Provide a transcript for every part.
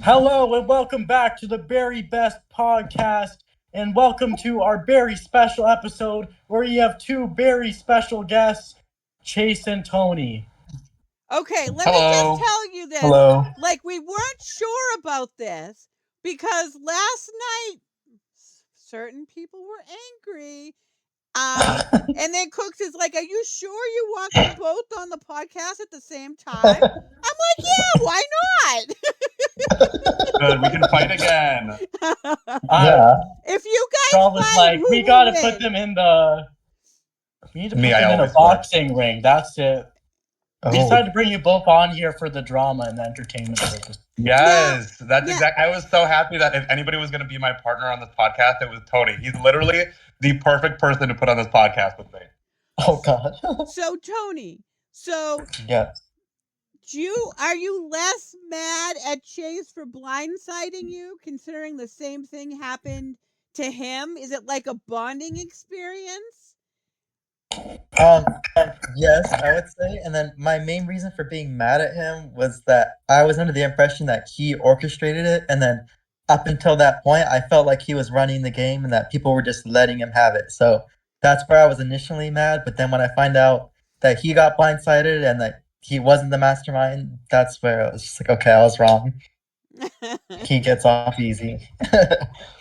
Hello and welcome back to the Very Best Podcast, and welcome to our very special episode where we have two very special guests, Chase and Tony. Okay, let me just Hello. tell you this. Hello. Like, we weren't sure about this because last night certain people were angry. And then Cooks is like, "Are you sure you want them both on the podcast at the same time?" I'm like, "Yeah, why Good. We can fight again. Yeah. If you guys Charles was fight, like, who we will gotta win?" put them in the. We need to put Me, I them in a always boxing ring. That's it. We Oh. decided to bring you both on here for the drama and the entertainment purpose. Yes, that's Yeah. exact. I was so happy that if anybody was going to be my partner on this podcast, it was Tony. He's literally the perfect person to put on this podcast with me. Oh God. So Tony, Yes. are you less mad at Chase for blindsiding you, considering the same thing happened to him? Is it like a bonding experience? Yes, I would say. And then my main reason for being mad at him was that I was under the impression that he orchestrated it. And then up until that point, I felt like he was running the game and that people were just letting him have it. So that's where I was initially mad. But then when I find out that he got blindsided and that he wasn't the mastermind, that's where I was just like, okay, I was wrong. He gets off easy.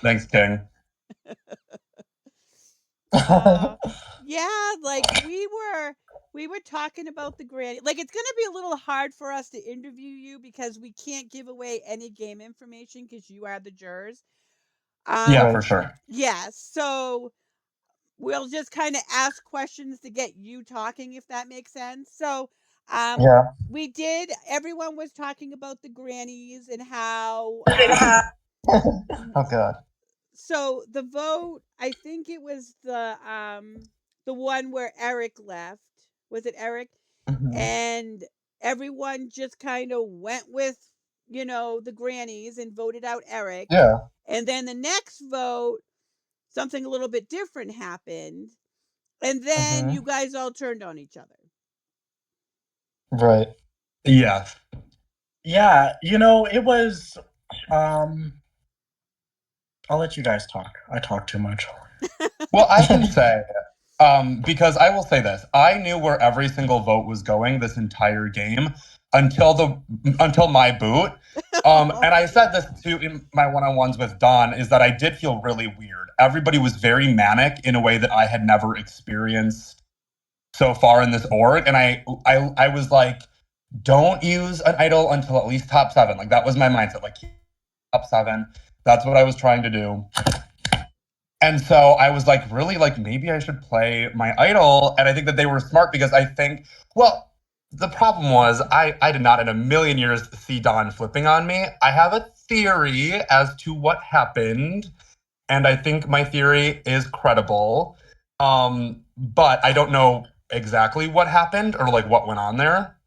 Thanks, King. Yeah, like we were talking about the granny. Like, it's gonna be a little hard for us to interview you because we can't give away any game information because you are the jurors. Yeah, for sure. Yeah, so we'll just kind of ask questions to get you talking, if that makes sense. So, Yeah. everyone was talking about the grannies and how, Oh, God. so the vote, I think it was the one where Eric left. Was it Eric? Mhm. And everyone just kind of went with, the grannies and voted out Eric. Yeah. And then the next vote, something a little bit different happened. And then Mhm. you guys all turned on each other. Right. Yeah. Yeah, it was. I'll let you guys talk. I talk too much. Well, I can say, because I will say this: I knew where every single vote was going this entire game until my boot. And I said this too in my one-on-ones with Don, is that I did feel really weird. Everybody was very manic in a way that I had never experienced so far in this org, and I was like, don't use an idol until at least top 7. Like, that was my mindset. Like, top 7. That's what I was trying to do. And so I was like, really, like, maybe I should play my idol. And I think that they were smart because I think, well, the problem was I did not in a million years see Don flipping on me. I have a theory as to what happened, and I think my theory is credible. But I don't know exactly what happened or like what went on there.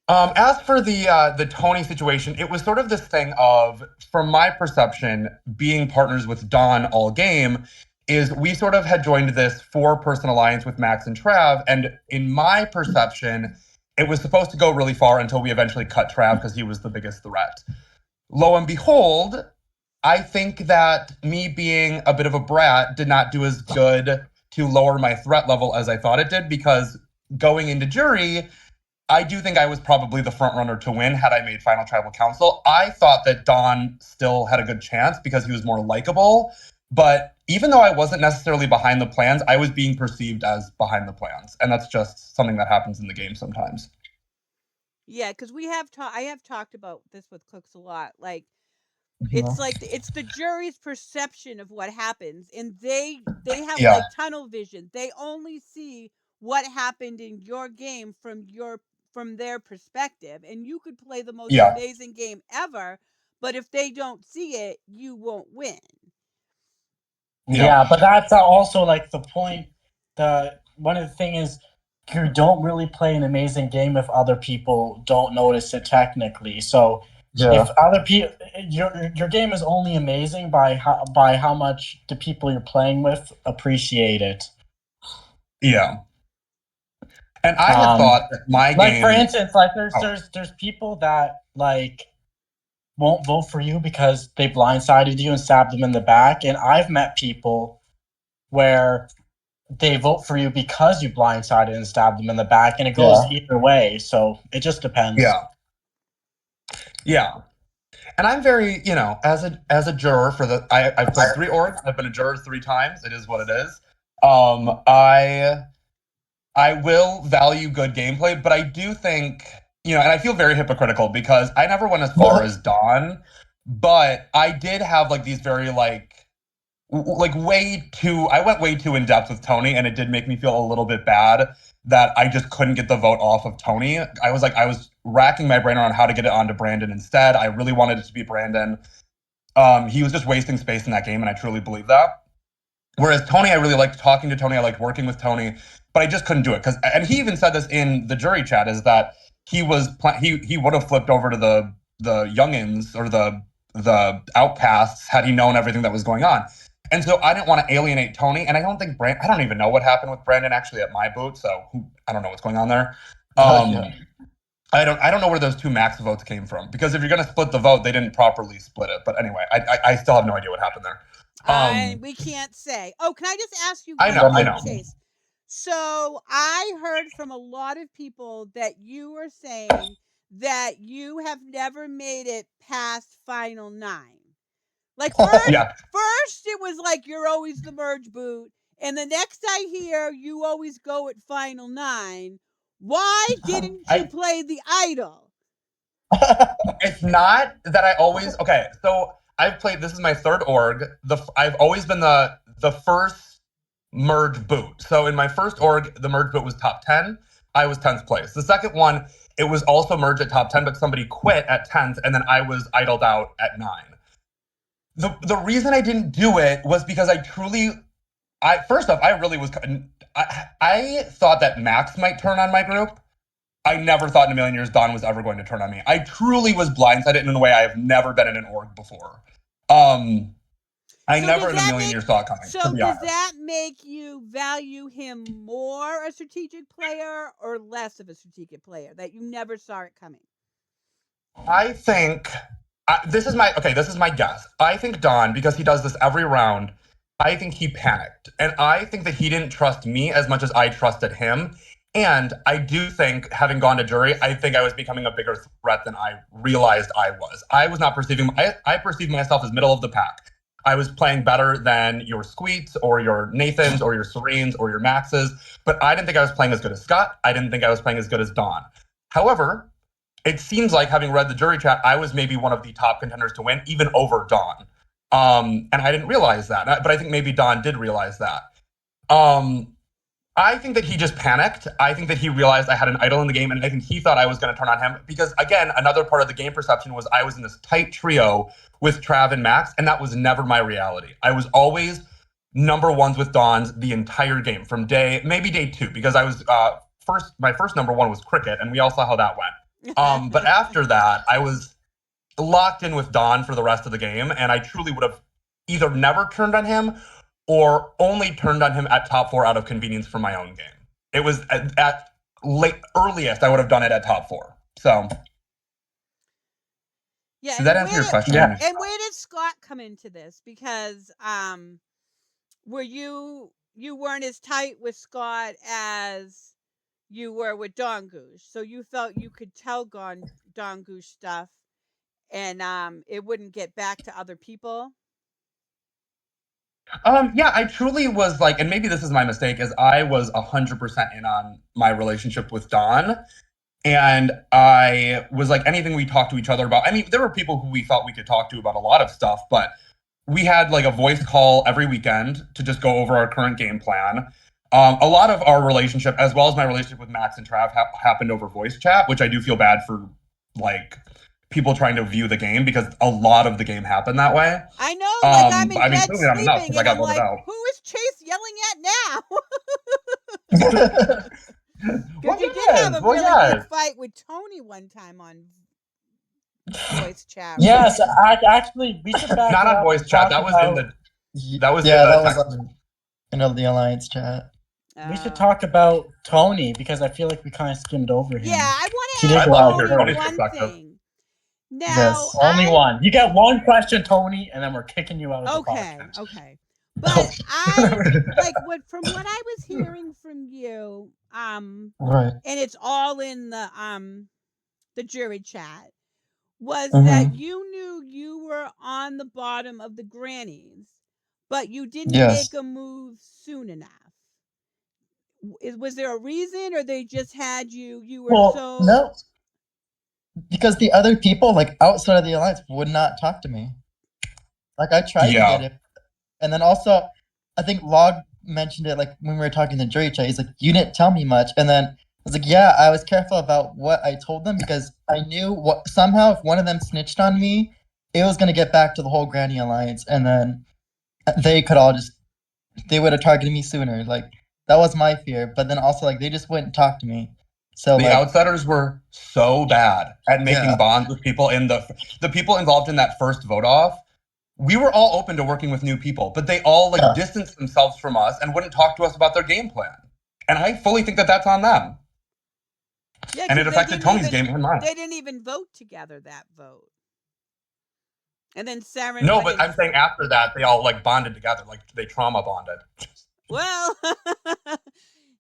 As for the Tony situation, it was sort of this thing of, from my perception, being partners with Don all game, is we sort of had joined this 4-person alliance with Max and Trav, and in my perception, it was supposed to go really far until we eventually cut Trav because he was the biggest threat. Lo and behold, I think that me being a bit of a brat did not do as good to lower my threat level as I thought it did, because going into jury, I do think I was probably the front runner to win had I made Final Tribal Council. I thought that Don still had a good chance because he was more likable. But even though I wasn't necessarily behind the plans, I was being perceived as behind the plans. And that's just something that happens in the game sometimes. Yeah, because I have talked about this with Cooks a lot. Like, it's like it's the jury's perception of what happens, and they have Yeah. like tunnel vision. They only see what happened in your game from their perspective, and you could play the most Yeah. amazing game ever, but if they don't see it, you won't win. Yeah, but that's also like the point. One of the thing is, you don't really play an amazing game if other people don't notice it technically. So if other people, your game is only amazing by how much the people you're playing with appreciate it. Yeah. And I had thought that my like game, for instance, like there's people that like won't vote for you because they blindsided you and stabbed them in the back. And I've met people where they vote for you because you blindsided and stabbed them in the back, and it goes either way. So it just depends. Yeah. And I'm very, as a juror for I've played 3 orgs. I've been a juror 3 times. It is what it is. I will value good gameplay, but I do think, and I feel very hypocritical because I never went as far as Dawn, but I did have like these very I went way too in depth with Tony, and it did make me feel a little bit bad that I just couldn't get the vote off of Tony. I was racking my brain around how to get it onto Brandon instead. I really wanted it to be Brandon. He was just wasting space in that game, and I truly believe that. Whereas Tony, I really liked talking to Tony. I liked working with Tony, but I just couldn't do it and he even said this in the jury chat, is that he would have flipped over to the youngins or the outcasts had he known everything that was going on. And so I didn't want to alienate Tony, and I don't think I don't even know what happened with Brandon actually at my boot, so I don't know what's going on there. I don't know where those 2 max votes came from, because if you're going to split the vote, they didn't properly split it. But anyway, I still have no idea what happened there. We can't say. Oh, can I just ask you? I know. Chase? So I heard from a lot of people that you were saying that you have never made it past Final 9. Like first it was like you're always the merge boot, and the next I hear you always go at Final 9. Why didn't you play the idol? It's not that I always so I've played, this is my 3rd org. I've always been the first merge boot. So in my first org, the merge boot was top 10. I was 10th place. The second one, it was also merged at top 10, but somebody quit at 10th, and then I was idled out at 9. The reason I didn't do it was because first off, I really was, I thought that Max might turn on my group. I never thought in a million years Dawn was ever going to turn on me. I truly was blindsided in a way I have never been in an org before. I never in a million years saw it coming. So does that make you value him more a strategic player or less of a strategic player, that you never saw it coming? I think this is my guess. I think Dawn, because he does this every round, I think he panicked. And I think that he didn't trust me as much as I trusted him. And I do think, having gone to jury, I think I was becoming a bigger threat than I realized I was. I was not perceiving, I perceived myself as middle of the pack. I was playing better than your Squeets or your Nathans or your Serenes or your Maxes, but I didn't think I was playing as good as Scott. I didn't think I was playing as good as Dawn. However, it seems like, having read the jury chat, I was maybe one of the top contenders to win, even over Dawn. And I didn't realize that, but I think maybe Dawn did realize that. I think that he just panicked. I think that he realized I had an idol in the game, and I think he thought I was going to turn on him. Because, again, another part of the game perception was I was in this tight trio with Trav and Max, and that was never my reality. I was always number ones with Dawns the entire game, from maybe day 2, because I was my first number 1 was Cricket, and we all saw how that went. But after that, I was locked in with Dawn for the rest of the game, and I truly would have either never turned on him or only turned on him at top 4 out of convenience for my own game. It was at earliest I would have done it at top 4. So yeah, does that answer your question? Yeah. And where did Scott come into this? Because were you weren't as tight with Scott as you were with Dongush, so you felt you could tell Dongush stuff, and it wouldn't get back to other people. Yeah, I truly was like, and maybe this is my mistake, is I was 100% in on my relationship with Dawn. And I was like, anything we talked to each other about, I mean, there were people who we thought we could talk to about a lot of stuff, but we had like a voice call every weekend to just go over our current game plan. A lot of our relationship, as well as my relationship with Max and Trav, happened over voice chat, which I do feel bad for, like, people trying to view the game, because a lot of the game happened that way. I know, like I'm in bed clearly not enough, sleeping, I got and I'm like, out. who is Chase yelling at now? Because you did have a really good fight with Tony one time on voice chat. Yes, actually, we should back not on voice chat. That was in the Alliance chat. We should talk about Tony, because I feel like we kind of skimmed over him. Yeah, I want to ask Tony one thing. Now, Yes. Only one. You get one question, Tony, and then we're kicking you out of the okay, podcast. okay. But I like from what I was hearing from you, Right. and it's all in the jury chat, was that Mm-hmm. you knew you were on the bottom of the grannies, but you didn't Yes. make a move soon enough. Was there a reason, or they just had you? You were Well, so no, because the other people, like outside of the alliance, would not talk to me. Like I tried to get Yeah. it, and then also, I think Log mentioned it like when we were talking to the jury chat. He's like, "You didn't tell me much," and then I was like, "Yeah, I was careful about what I told them because I knew what somehow if one of them snitched on me, it was gonna get back to the whole Granny Alliance, and then they could all just they would have targeted me sooner. Like that was my fear, but then also like they just wouldn't talk to me. So The like outsiders were so bad at making Yeah. bonds with people in the people involved in that first vote off. We were all open to working with new people, but they all like Yeah. distanced themselves from us and wouldn't talk to us about their game plan. And I fully think that that's on them. yeah, And 'cause it affected Tony's game and mine. They didn't even vote together that vote. And then Saren No, went but and I'm saying after that, they all like bonded together, like they trauma bonded. well,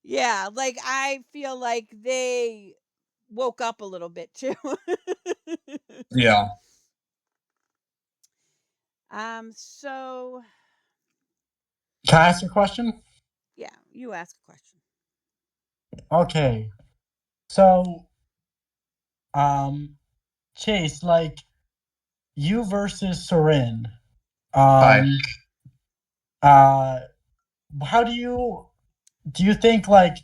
yeah, like I feel like they woke up a little bit too. Yeah. So Can I ask you a question? yeah, you ask a question. Okay. So, Chase, like you versus Sorin. Hi. How do you think like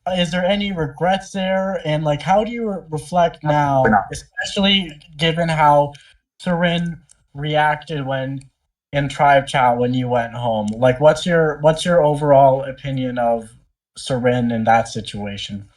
is there any regrets there, and like how do you reflect now, especially given how Sorin reacted when in tribe chat when you went home? Like what's your overall opinion of Sorin in that situation?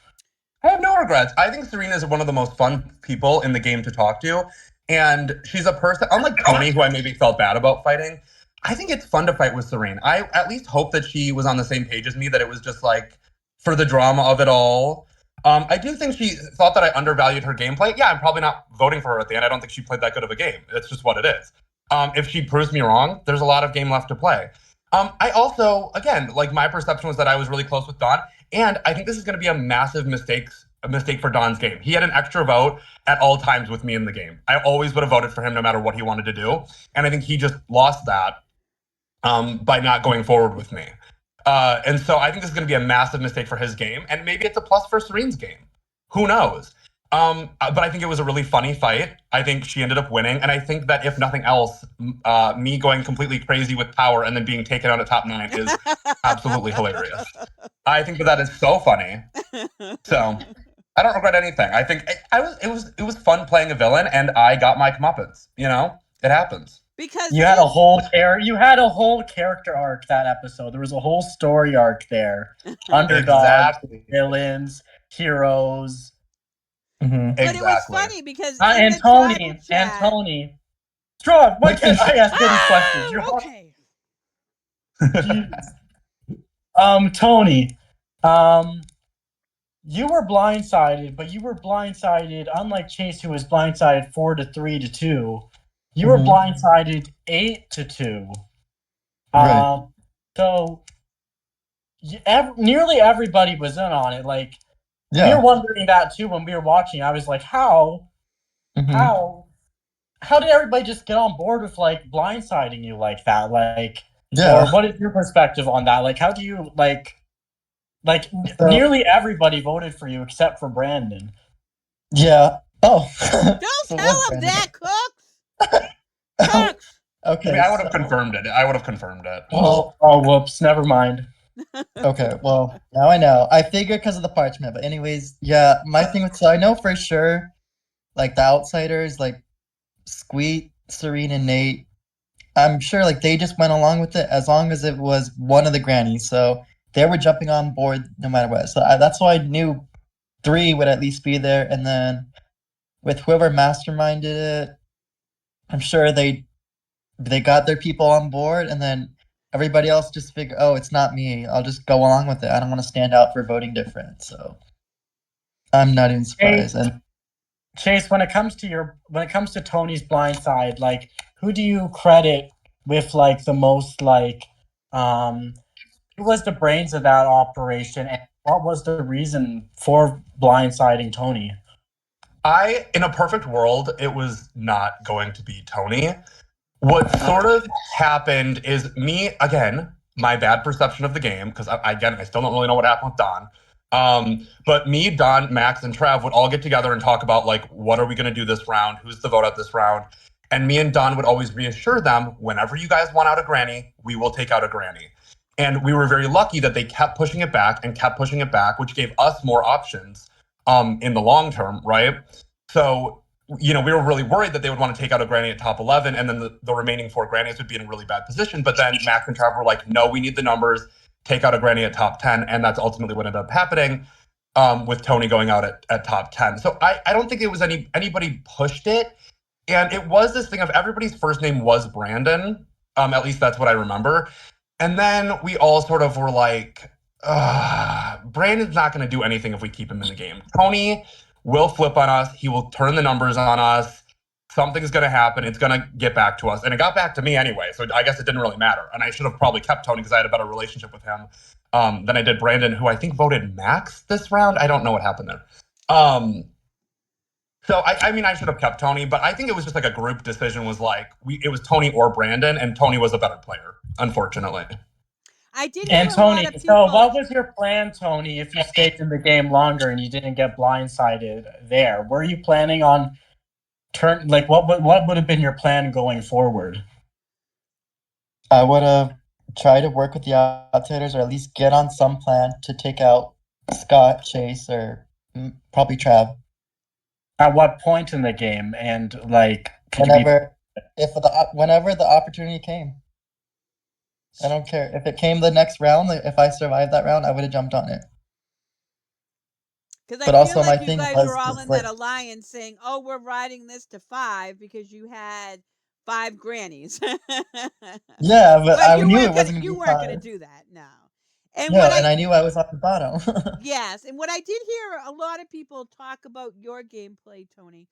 I have no regrets. I think Serena is one of the most fun people in the game to talk to. And she's a person, unlike Tony, who I maybe felt bad about fighting. I think it's fun to fight with Serena. I at least hope that she was on the same page as me, that it was just like for the drama of it all. I do think she thought that I undervalued her gameplay. Yeah, I'm probably not voting for her at the end. I don't think she played that good of a game. It's just what it is. If she proves me wrong, there's a lot of game left to play. I also, again, like my perception was that I was really close with Don. And I think this is going to be a massive mistake for Don's game. He had an extra vote at all times with me in the game. I always would have voted for him no matter what he wanted to do. And I think he just lost that by not going forward with me. And so I think this is going to be a massive mistake for his game. And maybe it's a plus for Serene's game. Who knows? But I think it was a really funny fight. I think she ended up winning. And I think that if nothing else, me going completely crazy with power and then being taken out at top 9 is absolutely hilarious. I think that is so funny. So I don't regret anything. I think it was fun playing a villain, and I got my comeuppance. You know, it happens. Because you had a whole character arc that episode. There was a whole story arc there. Underdogs, villains, heroes. Mm-hmm. But it was funny because and Tony. Strong. Why can't I ask any questions? Okay. Tony. You were blindsided, but you were blindsided, unlike Chase, who was blindsided 4-3-2. You were blindsided 8-2. Right. So nearly everybody was in on it. Like we were wondering that too when we were watching. I was like, how did everybody just get on board with like blindsiding you like that? Like, or what is your perspective on that? Like, how do you like nearly everybody voted for you except for Brandon. Yeah. Oh. Don't tell him that, Cooks. Cooks. Okay. I mean, I would have confirmed it. Oh, whoops. Never mind. Okay, well, now I know. I figured because of the parchment, but anyways, yeah, my thing with, so I know for sure, like, the outsiders, like, Squeak, Serene, and Nate, I'm sure, like, they just went along with it as long as it was one of the grannies, so they were jumping on board no matter what. So that's why I knew 3 would at least be there, and then with whoever masterminded it, I'm sure they got their people on board, and then everybody else just figure, oh, it's not me. I'll just go along with it. I don't want to stand out for voting different. So I'm not even surprised. And Chase, when it comes to Tony's blind side, like who do you credit with like the most like who was the brains of that operation and what was the reason for blindsiding Tony? In a perfect world, it was not going to be Tony. What sort of happened is me, again, my bad perception of the game, because I still don't really know what happened with Don. But me, Don, Max, and Trav would all get together and talk about, like, what are we going to do this round? Who's the vote at this round? And me and Don would always reassure them, whenever you guys want out a granny, we will take out a granny. And we were very lucky that they kept pushing it back and kept pushing it back, which gave us more options in the long term, right? So, we were really worried that they would want to take out a granny at top 11, and then the remaining 4 grannies would be in a really bad position. But then Max and Trav were like, no, we need the numbers, take out a granny at top 10. And that's ultimately what ended up happening with Tony going out at top 10. So I don't think it was anybody pushed it. And it was this thing of everybody's first name was Brandon. At least that's what I remember. And then we all sort of were like, Brandon's not going to do anything if we keep him in the game. Tony will flip on us. He will turn the numbers on us. Something's going to happen. It's going to get back to us. And it got back to me anyway. So I guess it didn't really matter. And I should have probably kept Tony because I had a better relationship with him than I did Brandon, who I think voted Max this round. I don't know what happened there. So I should have kept Tony, but I think it was just like a group decision was like, it was Tony or Brandon, and Tony was a better player, unfortunately. I did. And Tony, so what was your plan, Tony, if you stayed in the game longer and you didn't get blindsided there? Were you planning on what would have been your plan going forward? I would have tried to work with the outsiders, or at least get on some plan to take out Scott, Chase, or probably Trav. At what point in the game? And like whenever the opportunity came. I don't care. If it came the next round, if I survived that round, I would have jumped on it. But also my thing was, you guys were all in that alliance saying, "Oh, we're riding this to 5 because you had 5 grannies." Yeah, but I knew it wasn't. You weren't going to do that, no. And I knew I was on the bottom. Yes, and what I did hear a lot of people talk about your gameplay, Tony,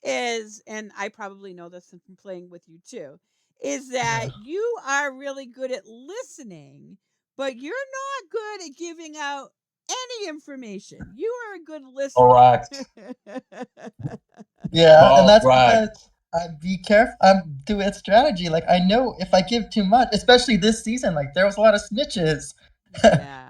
is, and I probably know this from playing with you too, is that you are really good at listening, but you're not good at giving out any information. You are a good listener. Correct. Yeah, and that's because I'd be careful. I'm doing a strategy. Like, I know if I give too much, especially this season, like there was a lot of snitches. Yeah.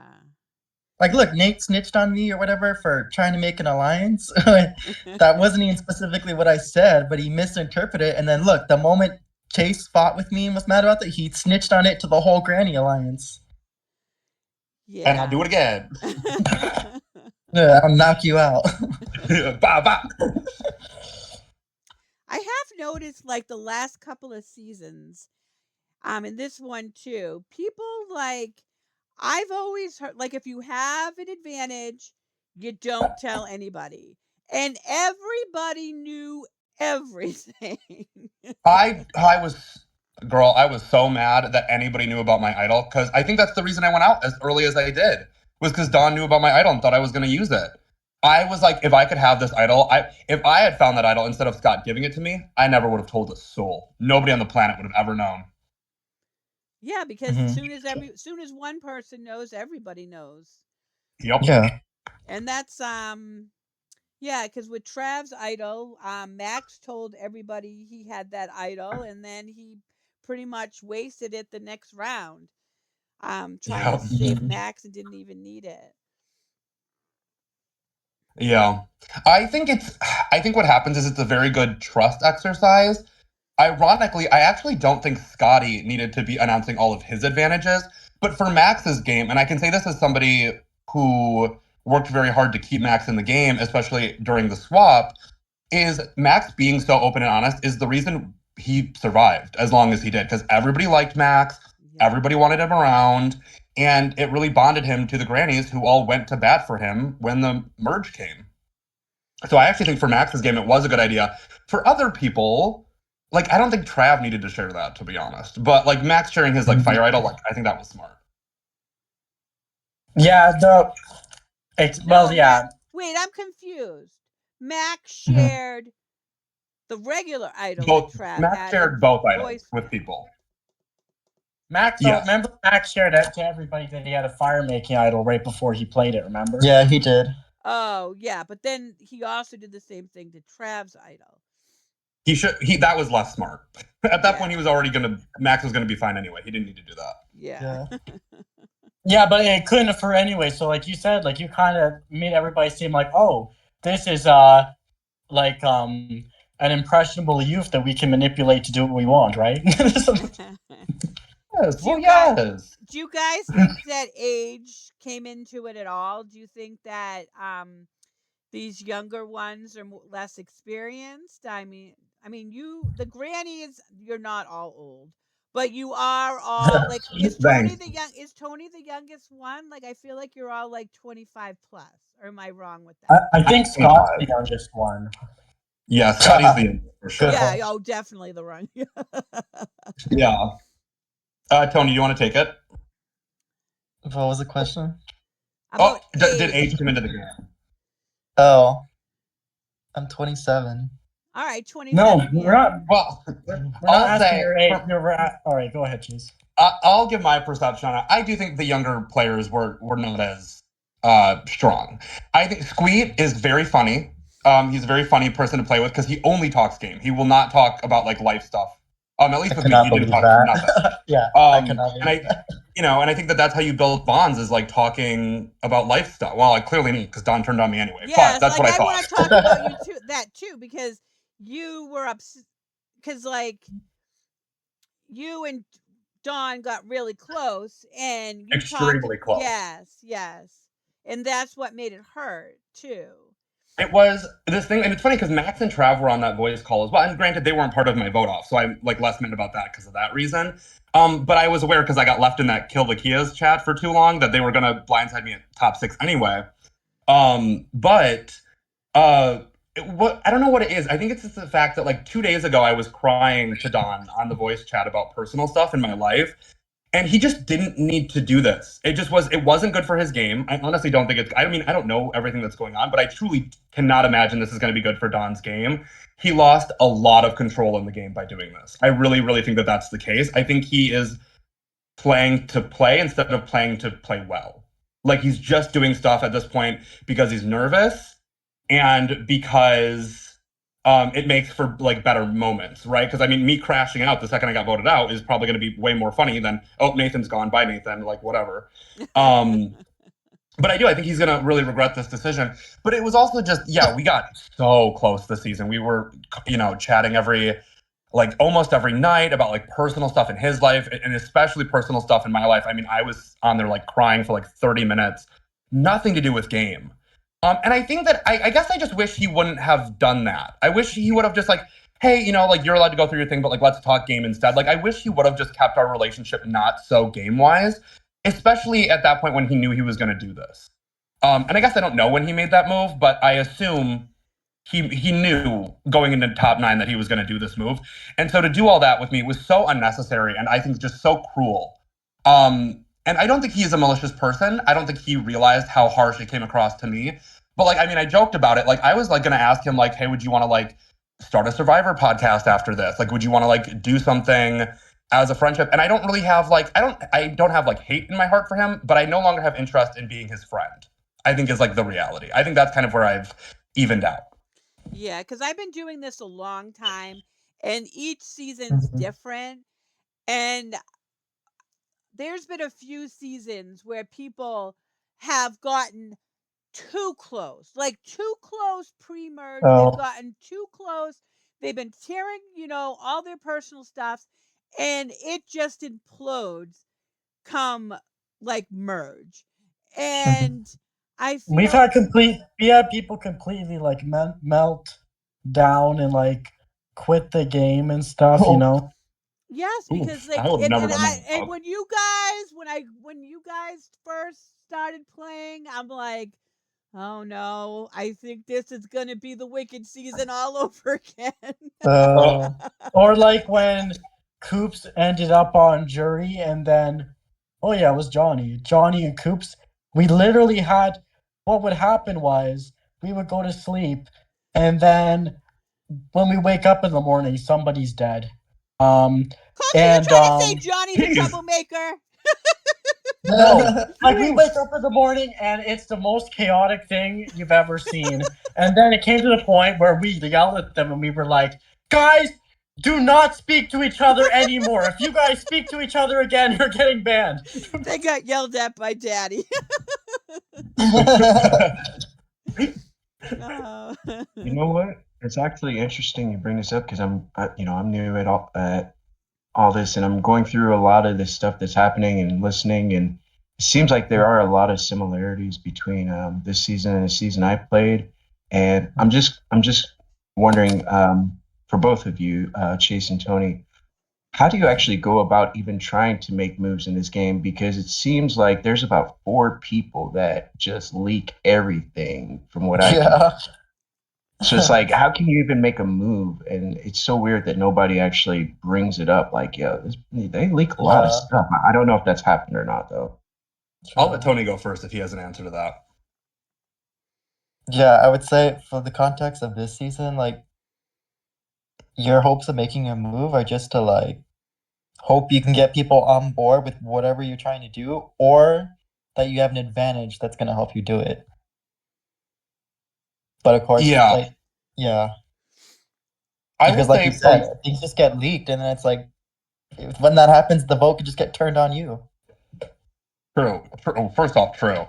Like, look, Nate snitched on me or whatever for trying to make an alliance. That wasn't even specifically what I said, but he misinterpreted it. And then look, the moment Chase fought with me and was mad about that, he snitched on it to the whole Granny Alliance. Yeah. And I'll do it again. Yeah, I'll knock you out. Bah, bah. I have noticed, like, the last couple of seasons, and this one too, people, like, I've always heard, like, if you have an advantage, you don't tell anybody. And everybody knew everything. I was so mad that anybody knew about my idol, because I think that's the reason I went out as early as I did, was because Don knew about my idol and thought I was going to use it. I was like, if I could have this idol, if I had found that idol instead of Scott giving it to me, I never would have told a soul. Nobody on the planet would have ever known. Yeah, because as soon as one person knows, everybody knows. Yep. Yeah. And that's yeah, because with Trav's idol, Max told everybody he had that idol, and then he pretty much wasted it the next round, trying to save Max and didn't even need it. Yeah. I think what happens is it's a very good trust exercise. Ironically, I actually don't think Scotty needed to be announcing all of his advantages, but for Max's game, and I can say this as somebody who worked very hard to keep Max in the game, especially during the swap, is Max being so open and honest is the reason he survived as long as he did, because everybody liked Max, everybody wanted him around, and it really bonded him to the grannies who all went to bat for him when the merge came. So I actually think for Max's game, it was a good idea. For other people, like, I don't think Trav needed to share that, to be honest. But, like, Max sharing his, like, fire idol, like, I think that was smart. Yeah, yeah. Wait, I'm confused. Max shared the regular idol Both that Trav Max had shared and both idols voice with Max. people. Max, Yes. remember Max shared that to everybody that he had a fire making idol right before he played it, remember? Yeah, he did. Oh, yeah, but then he also did the same thing to Trav's idol. That was less smart. At that Yeah. point, Max was gonna be fine anyway. He didn't need to do that. Yeah. Yeah, but it couldn't have for anyway. So like you said, like you kind of made everybody seem like, oh, this is like an impressionable youth that we can manipulate to do what we want, right? Yes. Do you guys think that age came into it at all? Do you think that these younger ones are less experienced? I mean, the grannies, you're not all old, but you are all like. Is Tony the youngest one? Like, I feel like you're all like 25 plus. Or am I wrong with that? I think Scott's the youngest one. Yeah, Scotty's the youngest for sure. Yeah. Oh, definitely the wrong. Yeah. Tony, do you want to take it? What was the question? Did age come into the game? Oh, I'm 27. All right, 27. No, we're not. Well, We're not asking your age. All right, go ahead, Cheese. I'll give my perception on it. I do think the younger players were not as strong. I think Squeet is very funny. He's a very funny person to play with because he only talks game. He will not talk about like life stuff. At least with me, he didn't talk nothing. Yeah, I cannot believe that. And I think that's how you build bonds is like talking about life stuff. Well, I clearly need because Don turned on me anyway. Yes, but that's like, what I thought. want to talk about you too, because you were upset because like you and Don got really close and you extremely close. Yes, and that's what made it hurt too. It was this thing, and it's funny because Max and Trav were on that voice call as well. And granted, they weren't part of my vote off, so I'm like less mad about that because of that reason. But I was aware because I got left in that Kill the Kias chat for too long that they were gonna blindside me at top 6 anyway. But I don't know what it is. I think it's just the fact that like 2 days ago I was crying to Don on the voice chat about personal stuff in my life. And he just didn't need to do this. It wasn't good for his game. I honestly don't think I don't know everything that's going on, but I truly cannot imagine this is going to be good for Don's game. He lost a lot of control in the game by doing this. I really, really think that that's the case. I think he is playing to play instead of playing to play well. Like he's just doing stuff at this point because he's nervous and because it makes for like better moments, right? Because me crashing out the second I got voted out is probably going to be way more funny than Nathan's gone, bye Nathan, like whatever. But I think he's going to really regret this decision. But it was also just we got so close this season. We were chatting almost every night about like personal stuff in his life and especially personal stuff in my life. I was on there like crying for like 30 minutes, nothing to do with game. And I think that I guess I just wish he wouldn't have done that. I wish he would have just like, hey, like you're allowed to go through your thing, but like let's talk game instead. Like I wish he would have just kept our relationship not so game wise, especially at that point when he knew he was going to do this. And I guess I don't know when he made that move, but I assume he knew going into top 9 that he was going to do this move. And so to do all that with me was so unnecessary and I think just so cruel. And I don't think he's a malicious person. I don't think he realized how harsh it came across to me. But like, I joked about it. Like, I was like going to ask him like, hey, would you want to like start a Survivor podcast after this? Like, would you want to like do something as a friendship? And I don't really have like, I don't have like hate in my heart for him, but I no longer have interest in being his friend, I think is like the reality. I think that's kind of where I've evened out. Yeah, because I've been doing this a long time and each season's different. And there's been a few seasons where people have gotten too close pre-merge. They've gotten too close. They've been sharing, all their personal stuff, and it just implodes come like merge. And I feel we had people completely like melt down and like quit the game and stuff, Yes, because like and when you guys first started playing, I'm like, oh no, I think this is gonna be the Wicked season all over again. Or like when Coops ended up on jury and then it was Johnny and Coops. We literally had, what would happen was we would go to sleep and then when we wake up in the morning, somebody's dead. Cooks, And you're trying to say Johnny's a Jeez. troublemaker? no, like we wake up in the morning and it's the most chaotic thing you've ever seen. And then it came to the point where we yelled at them and we were like, guys, do not speak to each other anymore. If you guys speak to each other again, you're getting banned. They got yelled at by Daddy. Oh. You know what? It's actually interesting you bring this up because I'm new at all this, and I'm going through a lot of this stuff that's happening and listening, and it seems like there are a lot of similarities between this season and the season I played, and I'm just wondering for both of you, Chase and Tony, how do you actually go about even trying to make moves in this game? Because it seems like there's about 4 people that just leak everything from what I can. So it's like, how can you even make a move? And it's so weird that nobody actually brings it up. Like, they leak a lot of stuff. I don't know if that's happened or not, though. I'll let Tony go first if he has an answer to that. Yeah, I would say for the context of this season, like, your hopes of making a move are just to, like, hope you can get people on board with whatever you're trying to do, or that you have an advantage that's going to help you do it. But of course, Yeah. like, yeah. I Because would like you say said, things just get leaked, and then it's like, when that happens, the vote could just get turned on you. True. First off, true.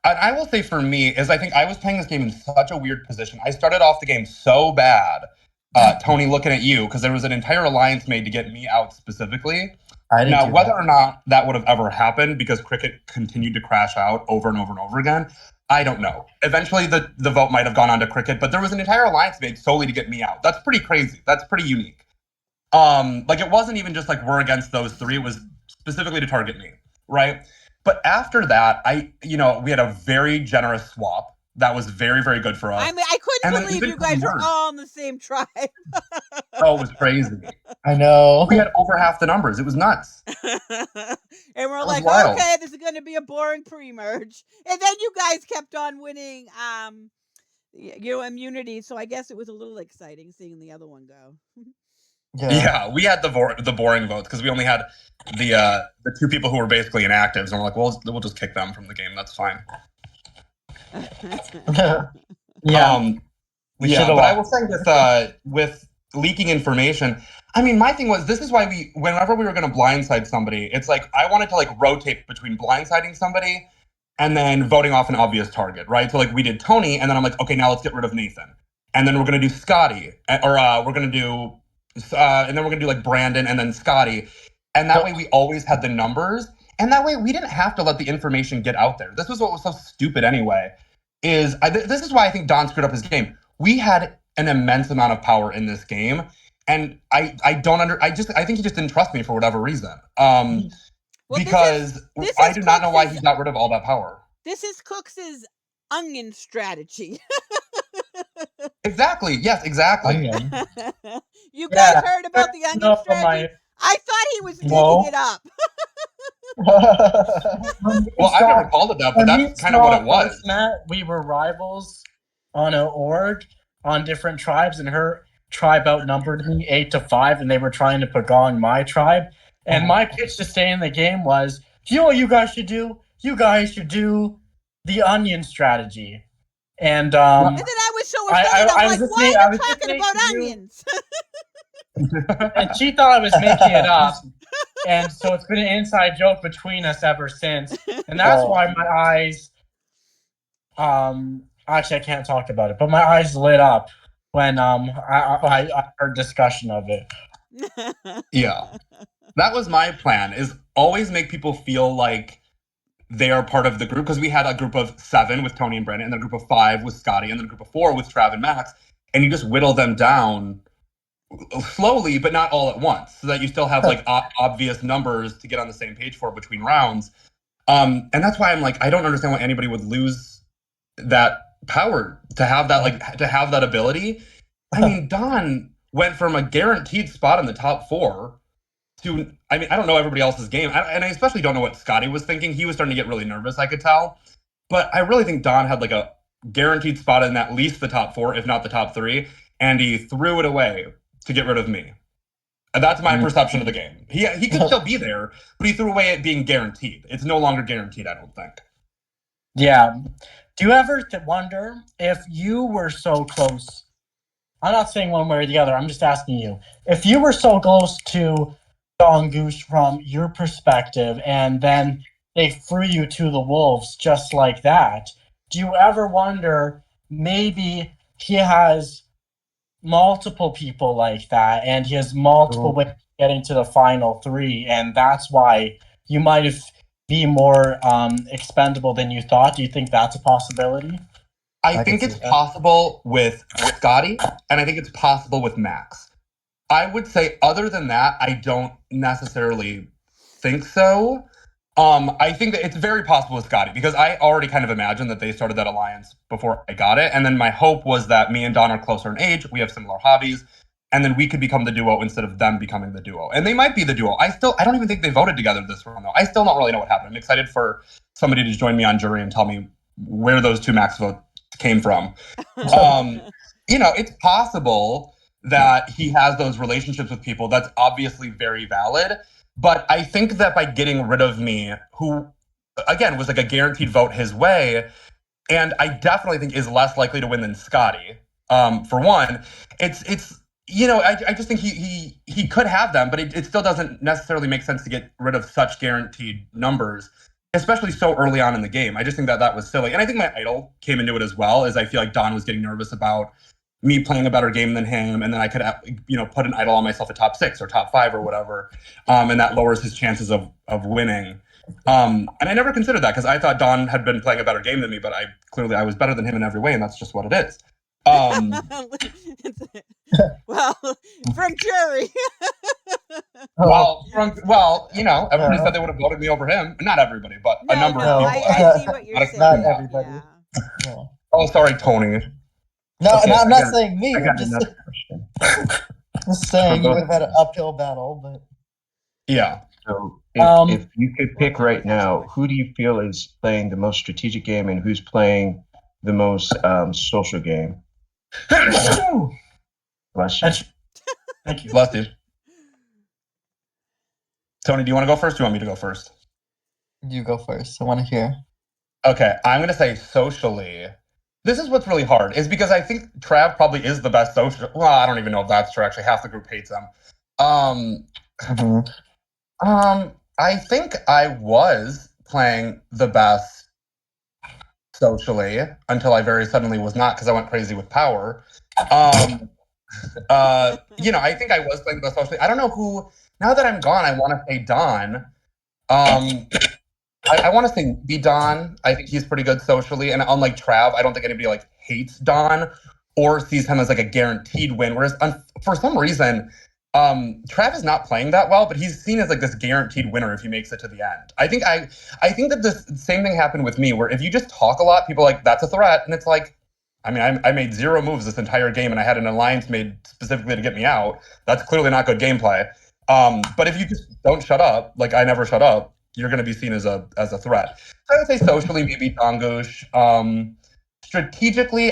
And I will say for me is I think I was playing this game in such a weird position. I started off the game so bad, Tony, looking at you, because there was an entire alliance made to get me out specifically. Now, whether or not that would have ever happened because Cricket continued to crash out over and over and over again, I don't know. Eventually, the vote might have gone on to Cricket, but there was an entire alliance made solely to get me out. That's pretty crazy. That's pretty unique. Like, it wasn't even just like we're against those 3. It was specifically to target me, right? But after that, we had a very generous swap. That was very, very good for us. I mean, I couldn't believe you guys were all in the same tribe. Oh, it was crazy. I know. We had over half the numbers. It was nuts. And we're was like, wild. okay, this is going to be a boring pre-merge. And then you guys kept on winning immunity. So I guess it was a little exciting seeing the other one go. Yeah, we had the boring votes because we only had the 2 people who were basically inactives, and we're like, well, we'll just kick them from the game. That's fine. Yeah. But I will say with leaking information, I mean, my thing was, this is why whenever we were going to blindside somebody, it's like I wanted to like rotate between blindsiding somebody and then voting off an obvious target, right? So like we did Tony, and then I'm like, okay, now let's get rid of Nathan, and then we're going to do Scotty, or we're going to do, and then we're going to do like Brandon and then Scotty, and that way we always had the numbers, and that way we didn't have to let the information get out there. This was what was so stupid anyway. This is why I think Don screwed up his game. We had an immense amount of power in this game, and I think he just didn't trust me for whatever reason. Because I do not know why he got rid of all that power. This is Cooks' onion strategy. Exactly. Yes, exactly. You guys heard about the onion strategy? I thought he was making it up. Well, I never called it that, but that's kind of what it was. We were rivals on an org on different tribes, and her tribe outnumbered me 8-5, and they were trying to pagong my tribe. And my pitch to stay in the game was, you know what you guys should do? You guys should do the onion strategy. And then I was so offended. I was like, why are you talking about onions? And she thought I was making it up. And so it's been an inside joke between us ever since. And that's why my eyes, actually I can't talk about it, but my eyes lit up when I heard discussion of it. Yeah. That was my plan, is always make people feel like they are part of the group, because we had a group of 7 with Tony and Brandon, and then a group of 5 with Scotty, and then a group of 4 with Trav and Max, and you just whittle them down slowly, but not all at once, so that you still have like obvious numbers to get on the same page for between rounds. And that's why I'm like, I don't understand why anybody would lose that power to have that ability. I mean, Don went from a guaranteed spot in the top 4 to, I mean, I don't know everybody else's game, and I especially don't know what Scotty was thinking. He was starting to get really nervous, I could tell. But I really think Don had like a guaranteed spot in at least the top 4, if not the top 3, and he threw it away to get rid of me. And that's my perception of the game. He could still be there, but he threw away it being guaranteed. It's no longer guaranteed, I don't think. Yeah. Do you ever wonder if you were so close? I'm not saying one way or the other. I'm just asking you. If you were so close to Dongush from your perspective, and then they threw you to the wolves just like that, do you ever wonder maybe he has multiple people like that, and he has multiple ways of getting to the final 3, and that's why you might have be more expendable than you thought? Do you think that's a possibility? I think it's possible with Scotty, and I think it's possible with Max. I would say other than that, I don't necessarily think so. I think that it's very possible with Scotty, because I already kind of imagined that they started that alliance before I got it. And then my hope was that me and Don are closer in age, we have similar hobbies, and then we could become the duo instead of them becoming the duo. And they might be the duo. I don't even think they voted together this round, though. I still don't really know what happened. I'm excited for somebody to join me on jury and tell me where those 2 Max votes came from. It's possible that he has those relationships with people. That's obviously very valid. But I think that by getting rid of me, who, again, was like a guaranteed vote his way, and I definitely think is less likely to win than Scotty, for one, I just think he could have them, but it still doesn't necessarily make sense to get rid of such guaranteed numbers, especially so early on in the game. I just think that was silly. And I think my idol came into it as well, as I feel like Don was getting nervous about me playing a better game than him, and then I could, put an idol on myself at top 6 or top 5 or whatever, and that lowers his chances of winning. And I never considered that, because I thought Don had been playing a better game than me, but I was better than him in every way, and that's just what it is. Well, from jury. Everybody said they would have voted me over him. Not everybody, but a number of people. I see what you're saying. Not everybody. Yeah. Oh, sorry, Tony. No, Okay, I'm not saying me. I got I'm just, another question. just saying you would have had an uphill battle, but Yeah. So if you could pick right now, who do you feel is playing the most strategic game and who's playing the most social game? Bless you. Thank you. Bless you. Tony, do you want to go first? Or do you want me to go first? you go first. I want to hear. Okay, I'm going to say socially. This is what's really hard, is because I think Trav probably is the best social. Well, I don't even know if that's true. Actually, half the group hates him. I think I was playing the best socially until I very suddenly was not, because I went crazy with power. I think I was playing the best socially. I don't know who. Now that I'm gone, I want to say Don. I want to say be Don. I think he's pretty good socially, and unlike Trav, I don't think anybody hates Don or sees him as a guaranteed win. Whereas for some reason, Trav is not playing that well, but he's seen as this guaranteed winner if he makes it to the end. I think that the same thing happened with me, where if you just talk a lot, people are that's a threat, and it's I made 0 moves this entire game, and I had an alliance made specifically to get me out. That's clearly not good gameplay. But if you just don't shut up, I never shut up, you're going to be seen as a threat. So I would say socially, maybe Dongush. Strategically,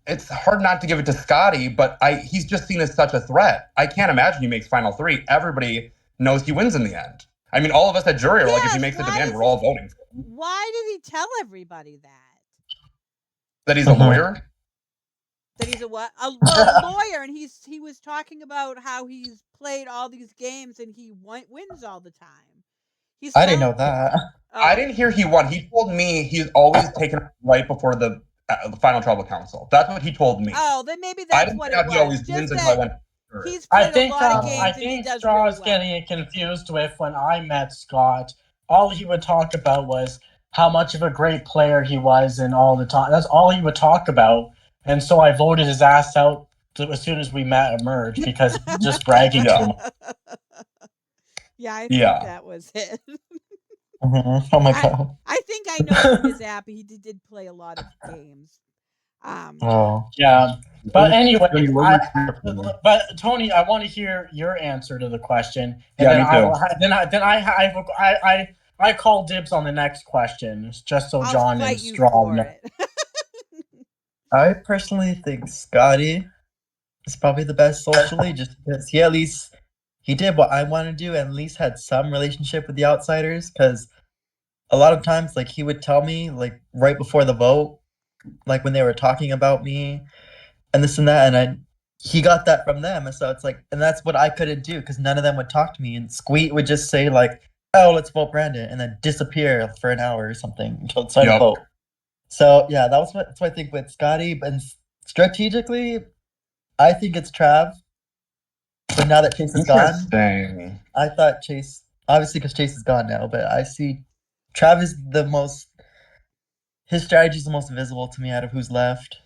it's hard not to give it to Scotty, but he's just seen as such a threat. I can't imagine he makes final 3. Everybody knows he wins in the end. All of us at jury are if he makes it to the end, we're all voting for him. Why did he tell everybody that? That he's a lawyer? That he's a what? A lawyer, and he was talking about how he's played all these games and he wins all the time. I didn't know that. I didn't hear he won. He told me he's always taken right before the final tribal council. That's what he told me. Oh, then maybe that's what it was. He always wins until I went. He's played a lot of games. I think Straw is getting it confused with when I met Scott. All he would talk about was how much of a great player he was, and all the time. That's all he would talk about. And so I voted his ass out as soon as we met and merged, because he's just bragging to him. Yeah, I think that was it. Oh my god! I think I know from his app he did play a lot of games. Yeah, but anyway, but Tony, I want to hear your answer to the question, and I call dibs on the next question, just so I'll John and Straw know. I personally think Scotty is probably the best socially, just because he did what I want to do, and at least had some relationship with the outsiders. Because a lot of times, like he would tell me, like right before the vote, like when they were talking about me and this and that, and he got that from them, and so it's like, and that's what I couldn't do because none of them would talk to me, and Squeet would just say like, "Oh, let's vote Brandon," and then disappear for an hour or something until it's time to vote. So yeah, that's what I think with Scotty. But strategically, I think it's Trav. But now that Chase is gone, I thought Chase, obviously because Chase is gone now, but I see Trav is his strategy is the most visible to me out of who's left.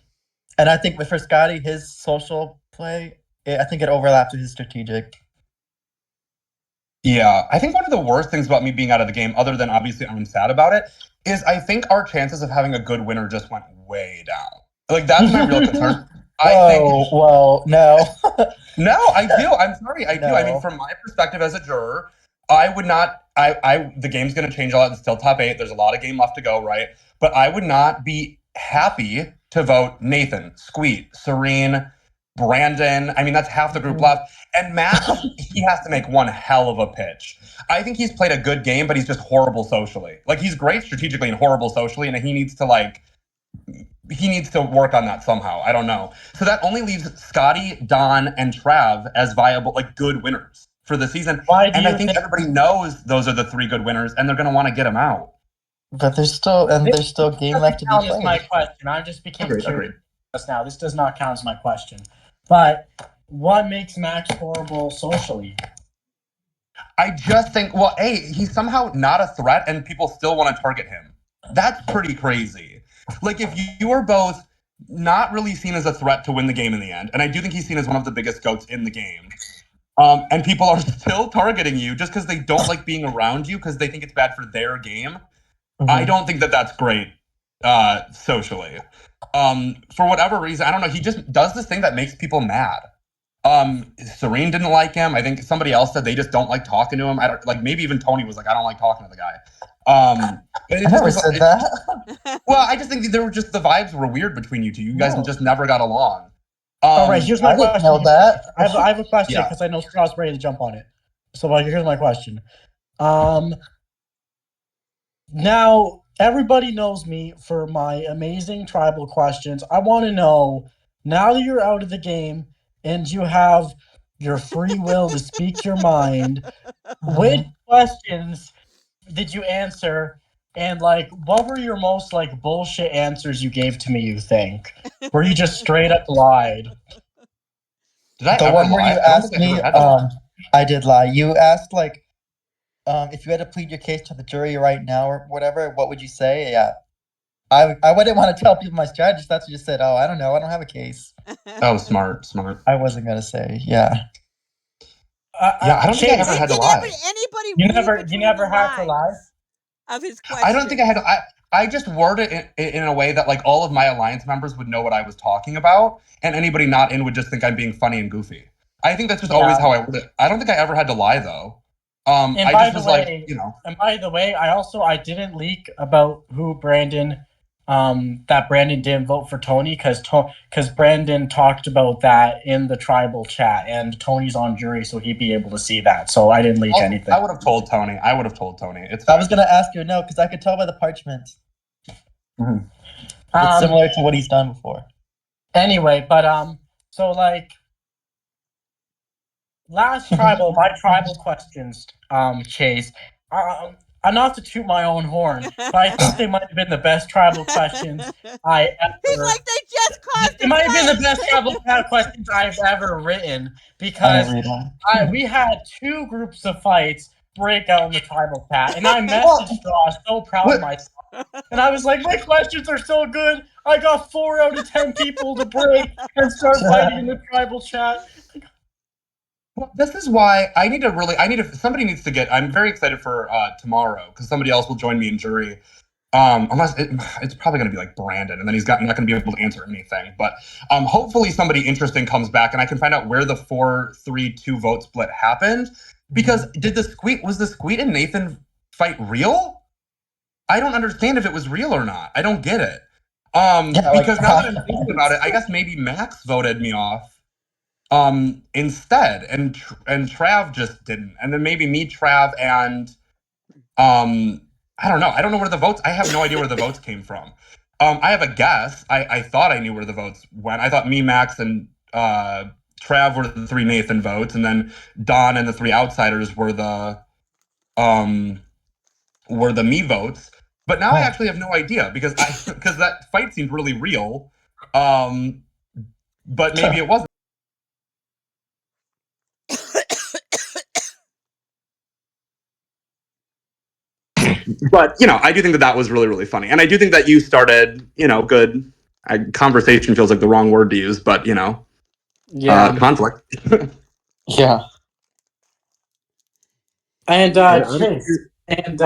And I think for Scotty, his social play, I think it overlaps with his strategic. Yeah, I think one of the worst things about me being out of the game, other than obviously I'm sad about it, is I think our chances of having a good winner just went way down. Like, that's my real concern. Well, no. No, I do. I'm sorry, I do. I mean, from my perspective as a juror, I would not. The game's going to change a lot. It's still top 8. There's a lot of game left to go, right? But I would not be happy to vote Nathan, Squeet, Serene, Brandon. I mean, that's half the group left. And Matt, he has to make one hell of a pitch. I think he's played a good game, but he's just horrible socially. Like, he's great strategically and horrible socially, and he needs to work on that somehow. I don't know. So that only leaves Scotty, Don, and Trav as viable, like, good winners for the season. And I think everybody knows those are the 3 good winners, and they're going to want to get them out. But there's still game left to be played. This my question. I just became curious now. This does not count as my question. But what makes Max horrible socially? I just think, well, he's somehow not a threat, and people still want to target him. That's pretty crazy. Like, if you are both not really seen as a threat to win the game in the end, and I do think he's seen as one of the biggest goats in the game, and people are still targeting you just because they don't like being around you because they think it's bad for their game, I don't think that that's great socially. For whatever reason, I don't know, he just does this thing that makes people mad. Serene didn't like him. I think somebody else said they just don't like talking to him. Maybe even Tony was like, I don't like talking to the guy. I never said that. Well, I just think the vibes were weird between you two. You guys just never got along. All right, here's my question. Know that. I have a question because I know Straw's ready to jump on it. So here's my question. Now everybody knows me for my amazing tribal questions. I want to know, now that you're out of the game and you have your free will to speak your mind, which questions did you answer? And what were your most bullshit answers you gave to me, you think? Where you just straight up lied? Did I the one where you asked me, I did lie. You asked if you had to plead your case to the jury right now or whatever, what would you say? Yeah. I wouldn't want to tell people my strategy. That's what you said. Oh, I don't know. I don't have a case. Oh, smart. I wasn't going to say. Yeah. I don't think I ever had to lie. You never had to lie? Of his question. I don't think I had to. I just worded it in a way that all of my alliance members would know what I was talking about, and anybody not in would just think I'm being funny and goofy. I think that's just always how I worded it. I don't think I ever had to lie though. And I just was And by the way, I didn't leak about who Brandon, that Brandon didn't vote for Tony because Brandon talked about that in the tribal chat, and Tony's on jury, so he'd be able to see that. So I didn't leak anything. I would have told Tony. I was going to ask you no, because I could tell by the parchment. Mm-hmm. It's similar to what he's done before. Anyway, but last tribal, my tribal questions, Chase. Not to toot my own horn, but I think they might have been the best tribal questions I ever. He's like, they just caused. It might have been the best tribal questions I've ever written because we had 2 groups of fights break out in the tribal chat, and I messaged Straw, so proud of myself, and I was like, my questions are so good. I got 4 out of 10 people to break and start fighting in the tribal chat. Well, this is why somebody needs to get, I'm very excited for tomorrow because somebody else will join me in jury. Unless it's probably going to be Brandon, and then he's not going to be able to answer anything. But hopefully somebody interesting comes back and I can find out where the 4-3-2 vote split happened. Because was the Squeet and Nathan fight real? I don't understand if it was real or not. I don't get it. Because now that I'm thinking about it, I guess maybe Max voted me off instead, and Trav just didn't. And then maybe me, Trav, and I don't know. I don't know where the votes. I have no idea where the votes came from. I have a guess. I thought I knew where the votes went. I thought me, Max, and Trav were the 3 Nathan votes, and then Don and the 3 outsiders were the me votes. But now I actually have no idea because that fight seemed really real. But maybe it wasn't. But I do think that was really, really funny, and I do think that you started, good. Conversation feels like the wrong word to use, but conflict. Yeah. And Chase, and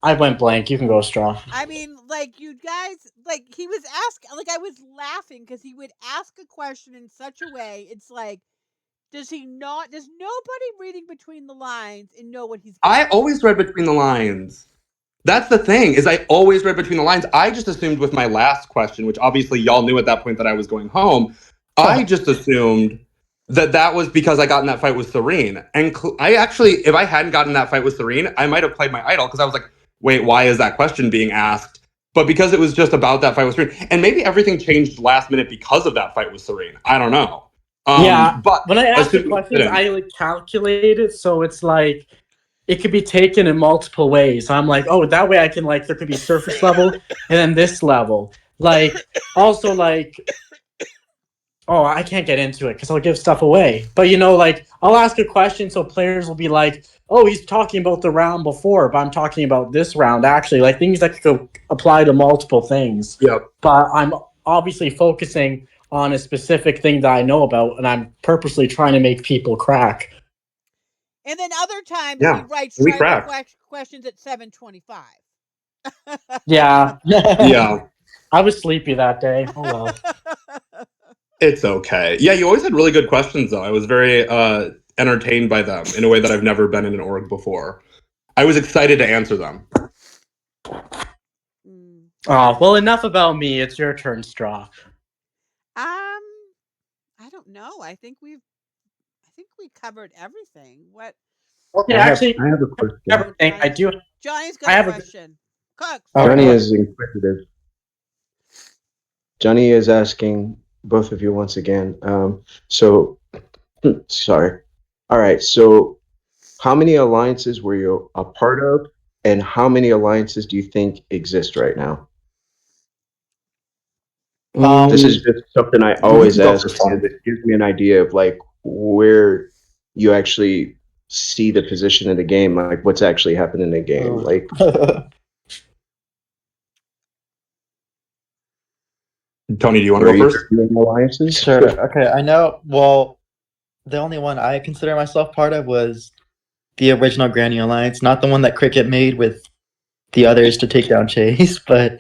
I went blank. You can go, Straw. I mean, like, you guys, like, he was asking, like, I was laughing because he would ask a question in such a way. It's like, does nobody reading between the lines and know what he's I always read between the lines. That's the thing, is I always read between the lines. I just assumed with my last question, which obviously y'all knew at that point that I was going home, I just assumed that was because I got in that fight with Serene. And I actually, if I hadn't gotten in that fight with Serene, I might have played my idol, because I was like, wait, why is that question being asked? But because it was just about that fight with Serene, and maybe everything changed last minute because of that fight with Serene. I don't know. But when I ask the questions, I calculate it, so it's like it could be taken in multiple ways. So I'm like, oh, that way I can there could be surface level and then this level. Also oh, I can't get into it because I'll give stuff away. But I'll ask a question so players will be like, oh, he's talking about the round before, but I'm talking about this round actually. Things that could apply to multiple things. Yep. But I'm obviously focusing on a specific thing that I know about, and I'm purposely trying to make people crack. And then other times he writes questions at 7:25. Yeah. Yeah. I was sleepy that day. Oh well. It's okay. Yeah, you always had really good questions, though. I was very entertained by them in a way that I've never been in an org before. I was excited to answer them. Oh, well, enough about me. It's your turn, Straw. I don't know. I think we covered everything. What? Okay, I have a question. Everything. I do. Johnny's got a question. Cooks. Johnny is inquisitive. Johnny is asking both of you once again. Sorry. All right. So, how many alliances were you a part of, and how many alliances do you think exist right now? This is just something I always ask, because it gives me an idea of where you actually see the position in the game, what's actually happening in the game. Tony, do you want to go first? Alliances? Sure. Okay, I know. Well, the only one I consider myself part of was the original Granny Alliance, not the one that Cricket made with the others to take down Chase, but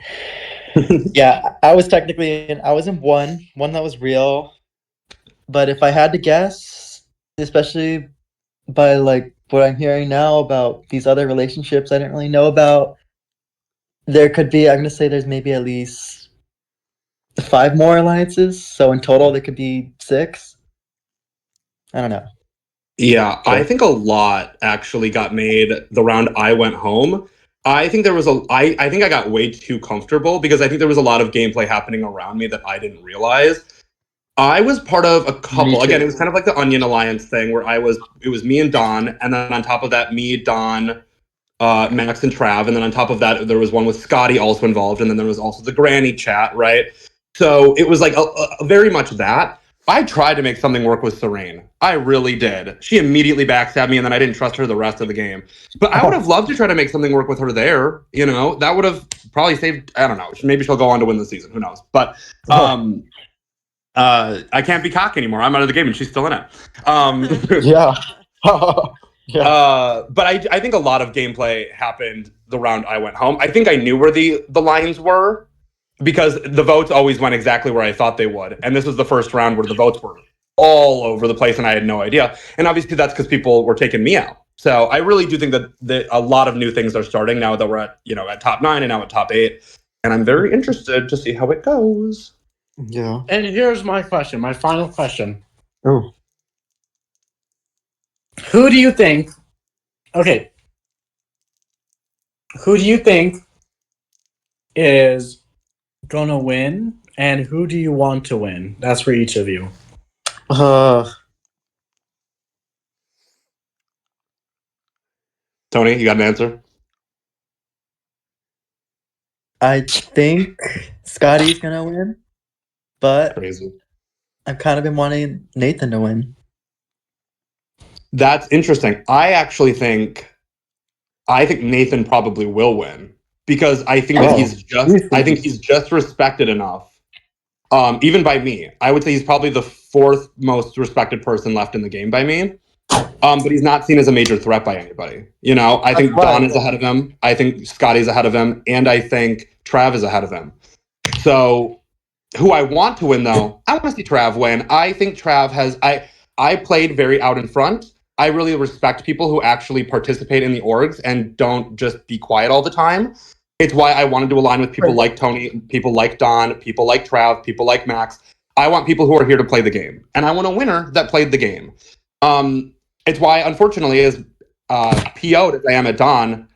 yeah, I was in one that was real. But if I had to guess, especially by what I'm hearing now about these other relationships I didn't really know about, I'm gonna say there's maybe at least 5 more alliances. So in total there could be 6. I don't know. Yeah, I think a lot actually got made the round I went home. I think I think I got way too comfortable because I think there was a lot of gameplay happening around me that I didn't realize. I was part of a couple, again, it was kind of like the Onion Alliance thing where it was me and Don, and then on top of that, me, Don, Max and Trav, and then on top of that, there was one with Scotty also involved, and then there was also the Granny chat, right? So it was very much that. I tried to make something work with Serene. I really did. She immediately backstabbed me, and then I didn't trust her the rest of the game. But I would have loved to try to make something work with her there. That would have probably saved, I don't know, maybe she'll go on to win the season. Who knows? But I can't be cock anymore. I'm out of the game, and she's still in it. Yeah. But I think a lot of gameplay happened the round I went home. I think I knew where the lines were, because the votes always went exactly where I thought they would. And this was the first round where the votes were all over the place and I had no idea. And obviously that's because people were taking me out. So I really do think that a lot of new things are starting now that we're at top 9 and now at top 8, and I'm very interested to see how it goes. Yeah. And here's my question, my final question. Oh. Who do you think? Okay. Who do you think is gonna win, and who do you want to win? That's for each of you. Tony, you got an answer? I think Scotty's gonna win, but Crazy. I've kind of been wanting Nathan to win. That's interesting. I think Nathan probably will win because I think that he's just respected enough. Even by me, I would say he's probably the 4th most respected person left in the game by me. But he's not seen as a major threat by anybody. I think Don is ahead of him. I think Scotty's ahead of him, and I think Trav is ahead of him. So, who I want to win though, I want to see Trav win. I think Trav has. I played very out in front. I really respect people who actually participate in the orgs and don't just be quiet all the time. It's why I wanted to align with people like Tony, people like Don, people like Trav, people like Max. I want people who are here to play the game, and I want a winner that played the game. It's why, unfortunately, as PO'd as I am at Don,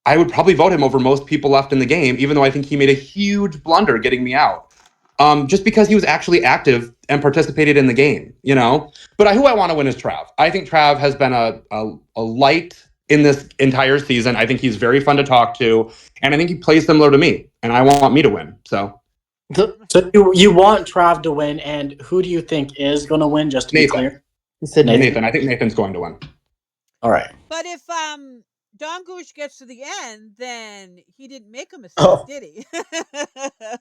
I would probably vote him over most people left in the game, even though I think he made a huge blunder getting me out. Just because he was actually active and participated in the game, But who I want to win is Trav. I think Trav has been a light in this entire season. I think he's very fun to talk to, and I think he plays similar to me, and I want me to win. So you want Trav to win, and who do you think is going to win, just to be clear? He said Nathan. I think Nathan's going to win. All right. But if Don Goosh gets to the end, then he didn't make a mistake, did he?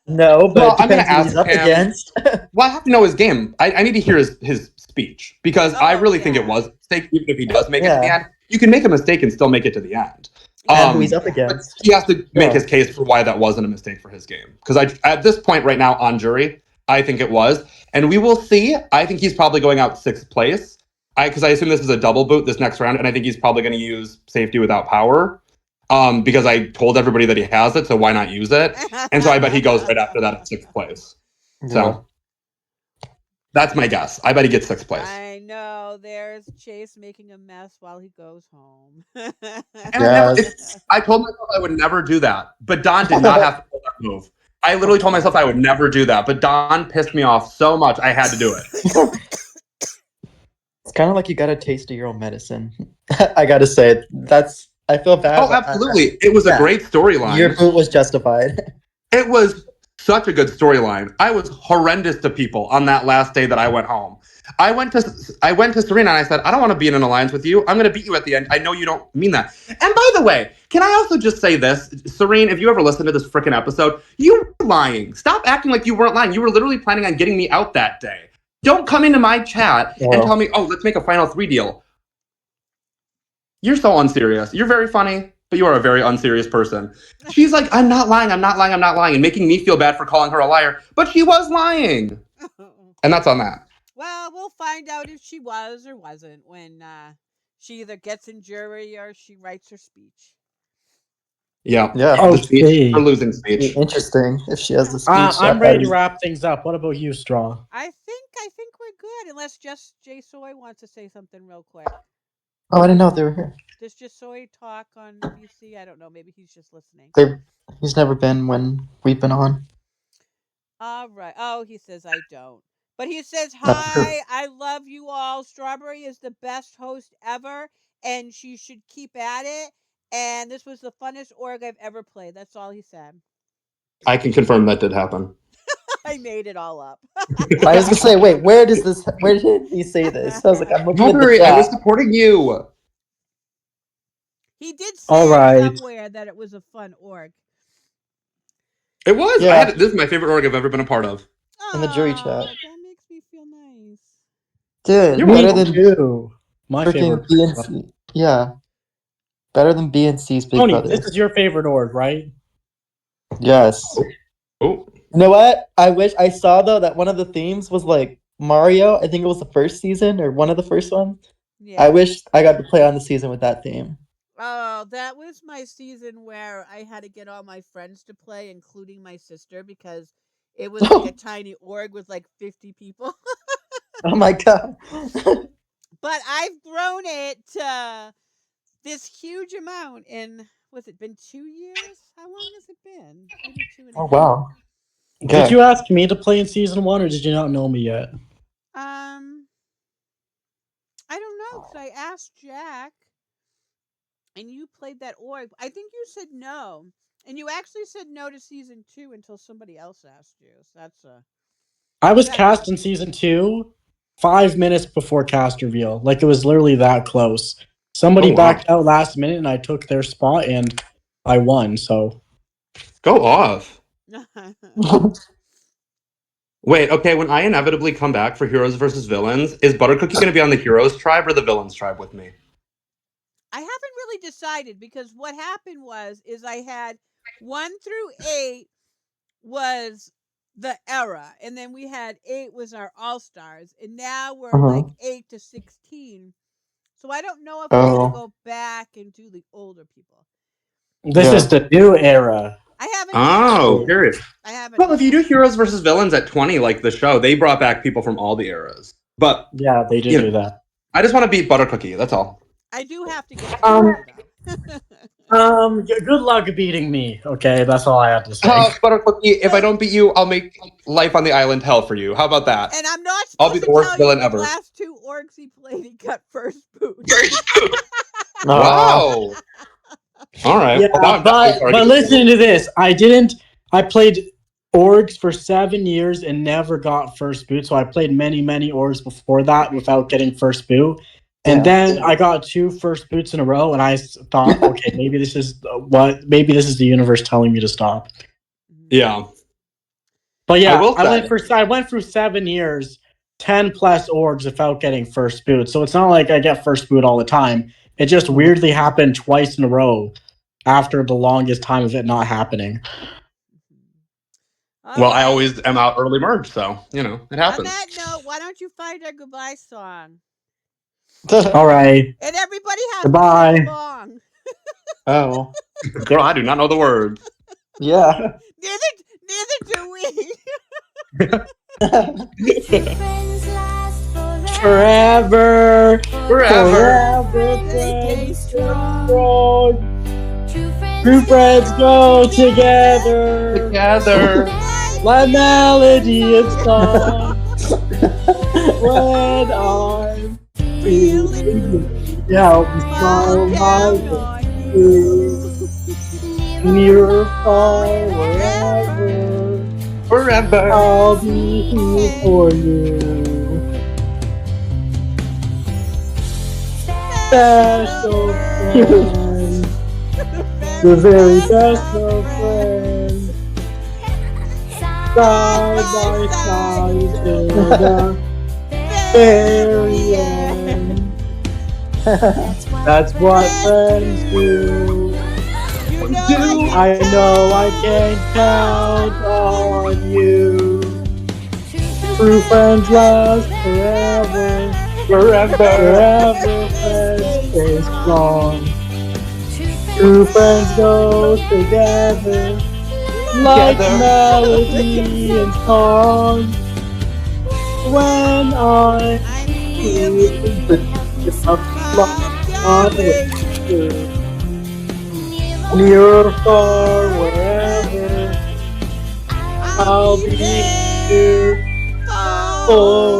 No, but well, I'm going to who ask he's up him. against. Well, I have to know his game. I need to hear his speech because I really think it was a mistake. Even if he does make it to the end, you can make a mistake and still make it to the end. Who he's up against. He has to make his case for why that wasn't a mistake for his game. Because at this point right now on jury, I think it was, and we will see. I think he's probably going out 6th place. Because I assume this is a double boot this next round, and I think he's probably going to use safety without power. Because I told everybody that he has it, so why not use it? And so I bet he goes right after that at 6th place. So that's my guess. I bet he gets 6th place. I know. There's Chase making a mess while he goes home. I told myself I would never do that, but Don did not have to pull that move. I literally told myself I would never do that, but Don pissed me off so much I had to do it. It's kind of like you got a taste of your own medicine. I got to say, I feel bad. Oh, absolutely. It was a great storyline. Your boot was justified. It was such a good storyline. I was horrendous to people on that last day that I went home. I went to Serena and I said, I don't want to be in an alliance with you. I'm going to beat you at the end. I know you don't mean that. And by the way, can I also just say this? Serene, if you ever listen to this freaking episode, you were lying. Stop acting like you weren't lying. You were literally planning on getting me out that day. Don't come into my chat and tell me, let's make a final 3 deal. You're so unserious. You're very funny, but you are a very unserious person. She's like, I'm not lying, and making me feel bad for calling her a liar, but she was lying. And that's on that. Well, we'll find out if she was or wasn't when she either gets in jury or she writes her speech. Yeah. Okay. Her losing speech. Interesting if she has the speech. I'm ready to wrap things up. What about you, Straw? I think we're good, unless just Jay Soy wants to say something real quick. Oh, I didn't know they were here. Does Jay Soy talk on VC? I don't know. Maybe he's just listening. He's never been when we've been on. All right. Oh, he says I don't. But he says, hi, I love you all. Strawberry is the best host ever, and she should keep at it. And this was the funnest org I've ever played. That's all he said. I can confirm that did happen. I made it all up. I was gonna say, wait, where did he say this? I was like, I'm looking at the Strawberry, chat. I was supporting you. He did say somewhere that it was a fun org. It was. Yeah. This is my favorite org I've ever been a part of. In the jury chat. That makes me feel nice. Dude, You're better welcome than too. My freaking favorite. BNC. Yeah. Better than BNC's Big Tony, Brother. this is your favorite org, right? Yes. Oh. You know what? I wish I saw though that one of the themes was like Mario. I think it was the first season or one of the first ones. Yeah. I wish I got to play on the season with that theme. Oh, that was my season where I had to get all my friends to play, including my sister, because it was like a tiny org with like 50 people. Oh my god. But I've grown it to this huge amount in, was it been 2 years? How long has it been? Maybe 2.5. Oh wow. Did you ask me to play in season 1, or did you not know me yet? I don't know, because I asked Jack, and you played that org. I think you said no, and you actually said no to season 2 until somebody else asked you. So that's I was cast in season 2 5 minutes before cast reveal. Like, it was literally that close. Somebody backed out last minute, and I took their spot, and I won. So Go off. Wait, okay, when I inevitably come back for Heroes versus Villains, is Buttercookie going to be on the Heroes tribe or the Villains tribe with me? I haven't really decided, because what happened is I had 1 through 8 was the era, and then we had 8 was our all-stars, and now we're like 8 to 16. So I don't know if I'm going to go back and do the older people. this is the new era. I haven't. Oh, curious. I haven't. Well, if you do Heroes versus Villains at 20, like the show, they brought back people from all the eras. But yeah, they did do that. I just want to beat Buttercookie. That's all. I do have to get. Good luck beating me. Okay, that's all I have to say. Buttercookie, if I don't beat you, I'll make life on the island hell for you. How about that? And I'm not. I'll be the worst villain ever. The last 2 orgs he played, he got first boot. Wow. All right. Yeah, well, but listen to this. I played orgs for 7 years and never got first boot. So I played many orgs before that without getting first boot. And then I got 2 first boots in a row, and I thought, okay, maybe this is the universe telling me to stop. Yeah. But yeah, I went through 7 years, 10 plus orgs without getting first boot. So it's not like I get first boot all the time. It just weirdly happened twice in a row after the longest time of it not happening. Well, I always am out early merge, so, it happens. On that note, why don't you find our goodbye song? All right. And everybody has goodbye. To sing along. Oh. Girl, I do not know the words. Yeah. Neither do we. Forever. Stay strong. True friends go together. Like melody and song. When I'm feeling help me smile my near or far, wherever I'll be here for you. Special friends, the very best of friends, side by side till the very end. That's what friends do. I know I can count on you. True friends last forever. Forever friends stay strong. True friends go together like melody and song. When I feel near or far, wherever I'll be here for